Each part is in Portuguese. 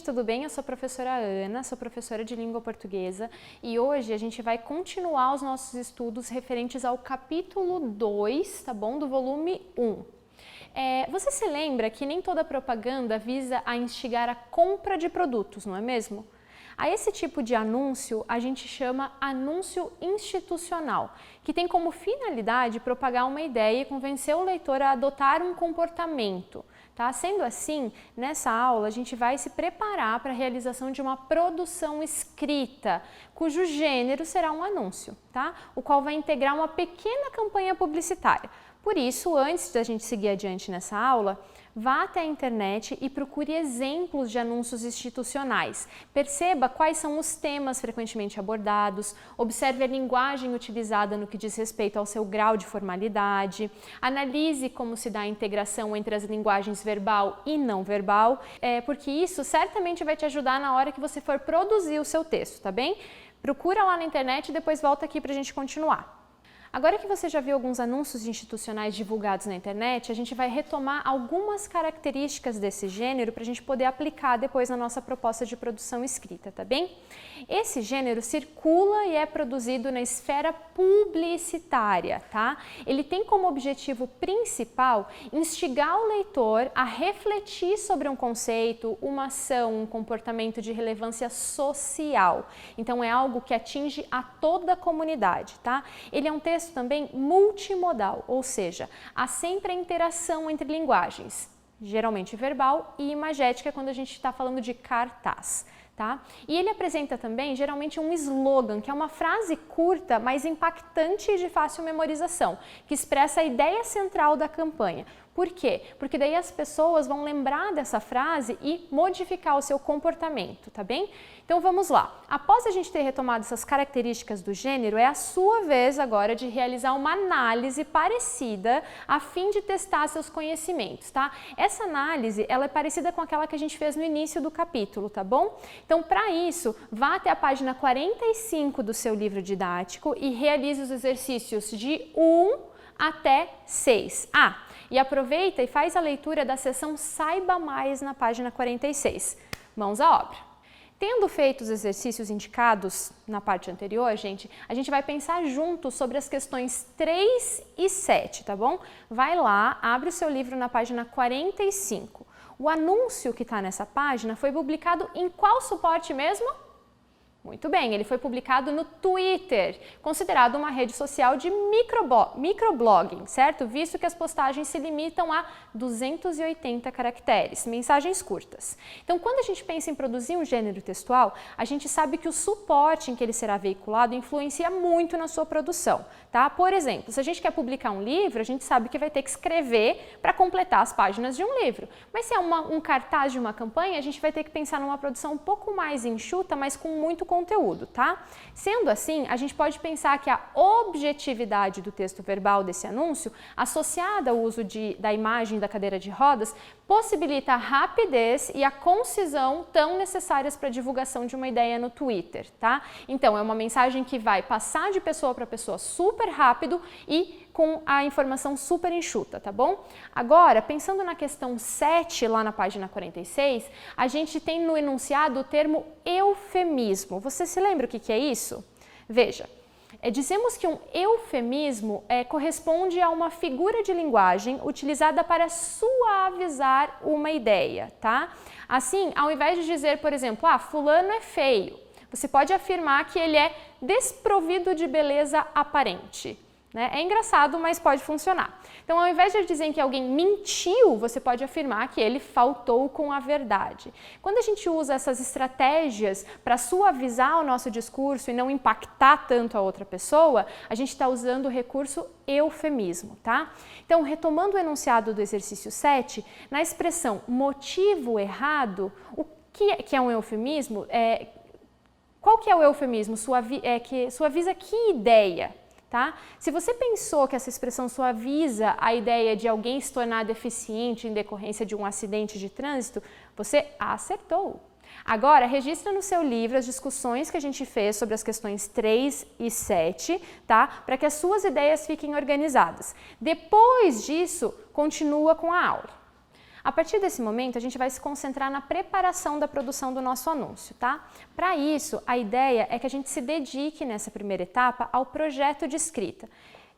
tudo bem? Eu sou a professora Ana, sou professora de língua portuguesa e hoje a gente vai continuar os nossos estudos referentes ao capítulo 2, tá bom? Do volume 1. Você se lembra que nem toda propaganda visa a instigar a compra de produtos, não é mesmo? A esse tipo de anúncio a gente chama anúncio institucional, que tem como finalidade propagar uma ideia e convencer o leitor a adotar um comportamento. Tá? Sendo assim, nessa aula a gente vai se preparar para a realização de uma produção escrita, cujo gênero será um anúncio, tá? O qual vai integrar uma pequena campanha publicitária. Por isso, antes da gente seguir adiante nessa aula, vá até a internet e procure exemplos de anúncios institucionais. Perceba quais são os temas frequentemente abordados, observe a linguagem utilizada no que diz respeito ao seu grau de formalidade, analise como se dá a integração entre as linguagens verbal e não verbal, porque isso certamente vai te ajudar na hora que você for produzir o seu texto, tá bem? Procura lá na internet e depois volta aqui para a gente continuar. Agora que você já viu alguns anúncios institucionais divulgados na internet, a gente vai retomar algumas características desse gênero para a gente poder aplicar depois na nossa proposta de produção escrita, tá bem? Esse gênero circula e é produzido na esfera publicitária, tá? Ele tem como objetivo principal instigar o leitor a refletir sobre um conceito, uma ação, um comportamento de relevância social. Então é algo que atinge a toda a comunidade, tá? Ele é um texto também multimodal, ou seja, há sempre a interação entre linguagens, geralmente verbal e imagética quando a gente está falando de cartaz. Tá? E ele apresenta também, geralmente, um slogan, que é uma frase curta, mas impactante e de fácil memorização, que expressa a ideia central da campanha. Por quê? Porque daí as pessoas vão lembrar dessa frase e modificar o seu comportamento, tá bem? Então vamos lá. Após a gente ter retomado essas características do gênero, é a sua vez agora de realizar uma análise parecida a fim de testar seus conhecimentos, tá? Essa análise, ela é parecida com aquela que a gente fez no início do capítulo, tá bom? Então, para isso, vá até a página 45 do seu livro didático e realize os exercícios de 1 até 6. E aproveita e faz a leitura da seção Saiba Mais na página 46. Mãos à obra. Tendo feito os exercícios indicados na parte anterior, a gente vai pensar junto sobre as questões 3 e 7, tá bom? Vai lá, abre o seu livro na página 45. O anúncio que está nessa página foi publicado em qual suporte mesmo? Muito bem, ele foi publicado no Twitter, considerado uma rede social de microblogging, certo? Visto que as postagens se limitam a 280 caracteres, mensagens curtas. Então, quando a gente pensa em produzir um gênero textual, a gente sabe que o suporte em que ele será veiculado influencia muito na sua produção, tá? Por exemplo, se a gente quer publicar um livro, a gente sabe que vai ter que escrever para completar as páginas de um livro. Mas se é um cartaz de uma campanha, a gente vai ter que pensar numa produção um pouco mais enxuta, mas com muito conteúdo, tá? Sendo assim, a gente pode pensar que a objetividade do texto verbal desse anúncio, associada ao uso da imagem da cadeira de rodas, possibilita a rapidez e a concisão tão necessárias para a divulgação de uma ideia no Twitter, tá? Então, é uma mensagem que vai passar de pessoa para pessoa super rápido e com a informação super enxuta, tá bom? Agora, pensando na questão 7, lá na página 46, a gente tem no enunciado o termo eufemismo. Você se lembra o que é isso? Veja, dizemos que um eufemismo corresponde a uma figura de linguagem utilizada para suavizar uma ideia, tá? Assim, ao invés de dizer, por exemplo, fulano é feio, você pode afirmar que ele é desprovido de beleza aparente. É engraçado, mas pode funcionar. Então, ao invés de dizer que alguém mentiu, você pode afirmar que ele faltou com a verdade. Quando a gente usa essas estratégias para suavizar o nosso discurso e não impactar tanto a outra pessoa, a gente está usando o recurso eufemismo, tá? Então, retomando o enunciado do exercício 7, na expressão motivo errado, o que é um eufemismo? Qual que é o eufemismo? Que suaviza que ideia? Tá? Se você pensou que essa expressão suaviza a ideia de alguém se tornar deficiente em decorrência de um acidente de trânsito, você acertou. Agora, registra no seu livro as discussões que a gente fez sobre as questões 3 e 7, tá? Para que as suas ideias fiquem organizadas. Depois disso, continua com a aula. A partir desse momento, a gente vai se concentrar na preparação da produção do nosso anúncio, tá? Para isso, a ideia é que a gente se dedique nessa primeira etapa ao projeto de escrita.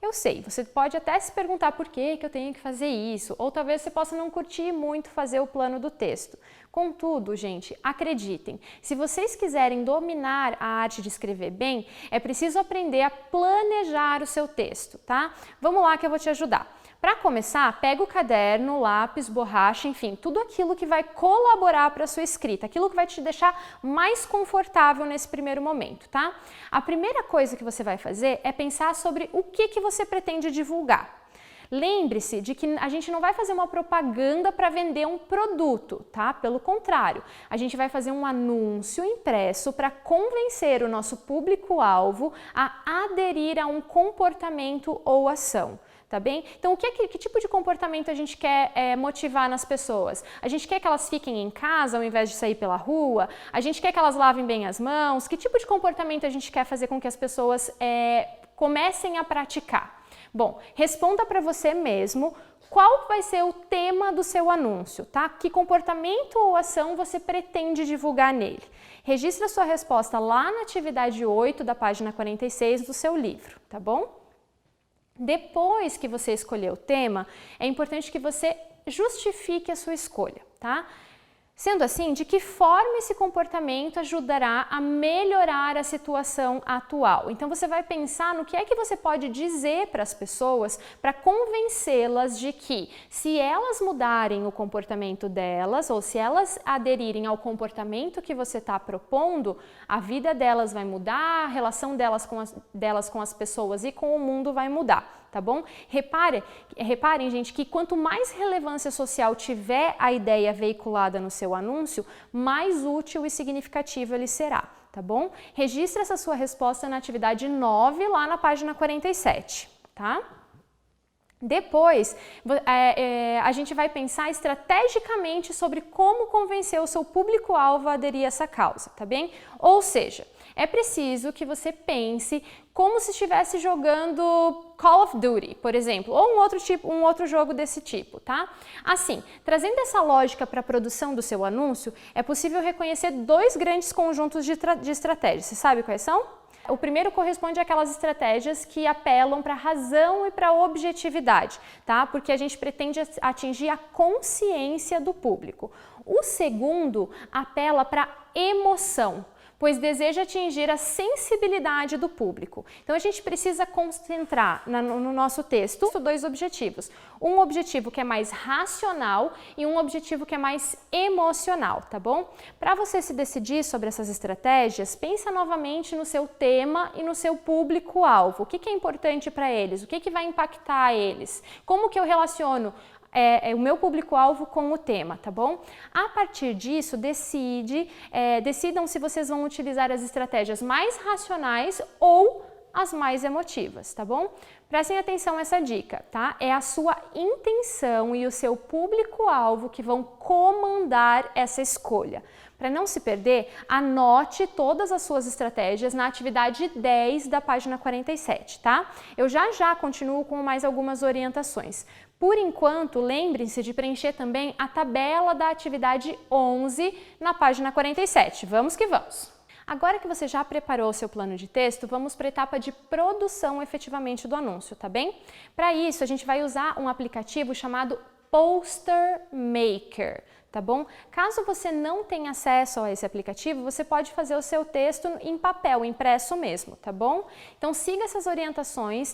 Eu sei, você pode até se perguntar por que eu tenho que fazer isso, ou talvez você possa não curtir muito fazer o plano do texto. Contudo, gente, acreditem, se vocês quiserem dominar a arte de escrever bem, é preciso aprender a planejar o seu texto, tá? Vamos lá que eu vou te ajudar. Para começar, pega o caderno, lápis, borracha, enfim, tudo aquilo que vai colaborar para a sua escrita, aquilo que vai te deixar mais confortável nesse primeiro momento, tá? A primeira coisa que você vai fazer é pensar sobre o que você pretende divulgar. Lembre-se de que a gente não vai fazer uma propaganda para vender um produto, tá? Pelo contrário, a gente vai fazer um anúncio impresso para convencer o nosso público-alvo a aderir a um comportamento ou ação. Tá bem? Então, que tipo de comportamento a gente quer motivar nas pessoas? A gente quer que elas fiquem em casa ao invés de sair pela rua? A gente quer que elas lavem bem as mãos? Que tipo de comportamento a gente quer fazer com que as pessoas comecem a praticar? Bom, responda para você mesmo qual vai ser o tema do seu anúncio, tá? Que comportamento ou ação você pretende divulgar nele? Registre a sua resposta lá na atividade 8 da página 46 do seu livro, tá bom? Depois que você escolher o tema, é importante que você justifique a sua escolha, tá? Sendo assim, de que forma esse comportamento ajudará a melhorar a situação atual? Então você vai pensar no que é que você pode dizer para as pessoas para convencê-las de que se elas mudarem o comportamento delas ou se elas aderirem ao comportamento que você está propondo, a vida delas vai mudar, a relação delas com as pessoas e com o mundo vai mudar. Tá bom? Reparem, gente, que quanto mais relevância social tiver a ideia veiculada no seu anúncio, mais útil e significativo ele será, tá bom? Registre essa sua resposta na atividade 9, lá na página 47, tá? Depois, a gente vai pensar estrategicamente sobre como convencer o seu público-alvo a aderir a essa causa, tá bem? Ou seja, é preciso que você pense como se estivesse jogando Call of Duty, por exemplo, ou um outro jogo desse tipo, tá? Assim, trazendo essa lógica para a produção do seu anúncio, é possível reconhecer dois grandes conjuntos de estratégias. Você sabe quais são? O primeiro corresponde àquelas estratégias que apelam para a razão e para a objetividade, tá? Porque a gente pretende atingir a consciência do público. O segundo apela para a emoção, pois deseja atingir a sensibilidade do público. Então a gente precisa concentrar no nosso texto dois objetivos. Um objetivo que é mais racional e um objetivo que é mais emocional, tá bom? Para você se decidir sobre essas estratégias, pensa novamente no seu tema e no seu público-alvo. O que é importante para eles? O que vai impactar eles? Como que eu relaciono o meu público-alvo com o tema, tá bom? A partir disso, decidam se vocês vão utilizar as estratégias mais racionais ou as mais emotivas, tá bom? Prestem atenção a essa dica, tá? É a sua intenção e o seu público-alvo que vão comandar essa escolha. Para não se perder, anote todas as suas estratégias na atividade 10 da página 47, tá? Eu já continuo com mais algumas orientações. Por enquanto, lembrem-se de preencher também a tabela da atividade 11 na página 47. Vamos que vamos! Agora que você já preparou o seu plano de texto, vamos para a etapa de produção efetivamente do anúncio, tá bem? Para isso, a gente vai usar um aplicativo chamado Poster Maker, tá bom? Caso você não tenha acesso a esse aplicativo, você pode fazer o seu texto em papel, impresso mesmo, tá bom? Então siga essas orientações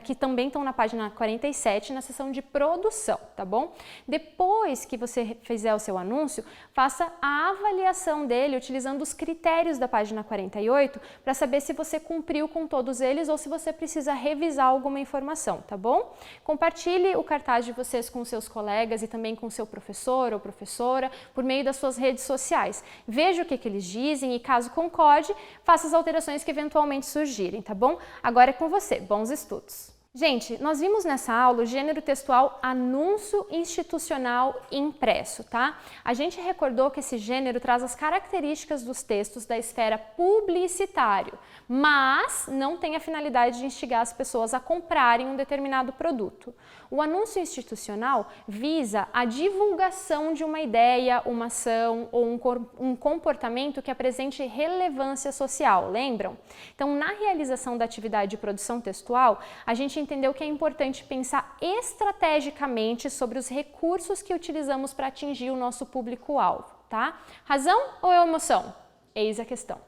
que também estão na página 47, na seção de produção, tá bom? Depois que você fizer o seu anúncio, faça a avaliação dele utilizando os critérios da página 48 para saber se você cumpriu com todos eles ou se você precisa revisar alguma informação, tá bom? Compartilhe o cartaz de vocês com seus colegas e também com seu professor ou professora por meio das suas redes sociais. Veja o que eles dizem e, caso concorde, faça as alterações que eventualmente surgirem, tá bom? Agora é com você. Bons estudos! Gente, nós vimos nessa aula o gênero textual anúncio institucional impresso, tá? A gente recordou que esse gênero traz as características dos textos da esfera publicitário, mas não tem a finalidade de instigar as pessoas a comprarem um determinado produto. O anúncio institucional visa a divulgação de uma ideia, uma ação ou um comportamento que apresente relevância social, lembram? Então, na realização da atividade de produção textual, a gente entendeu que é importante pensar estrategicamente sobre os recursos que utilizamos para atingir o nosso público-alvo, tá? Razão ou emoção? Eis a questão.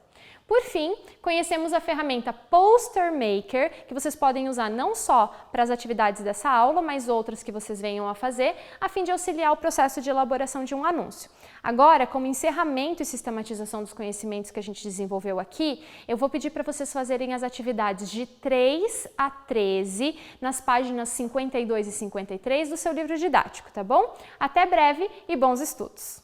Por fim, conhecemos a ferramenta Poster Maker, que vocês podem usar não só para as atividades dessa aula, mas outras que vocês venham a fazer, a fim de auxiliar o processo de elaboração de um anúncio. Agora, como encerramento e sistematização dos conhecimentos que a gente desenvolveu aqui, eu vou pedir para vocês fazerem as atividades de 3 a 13 nas páginas 52 e 53 do seu livro didático, tá bom? Até breve e bons estudos!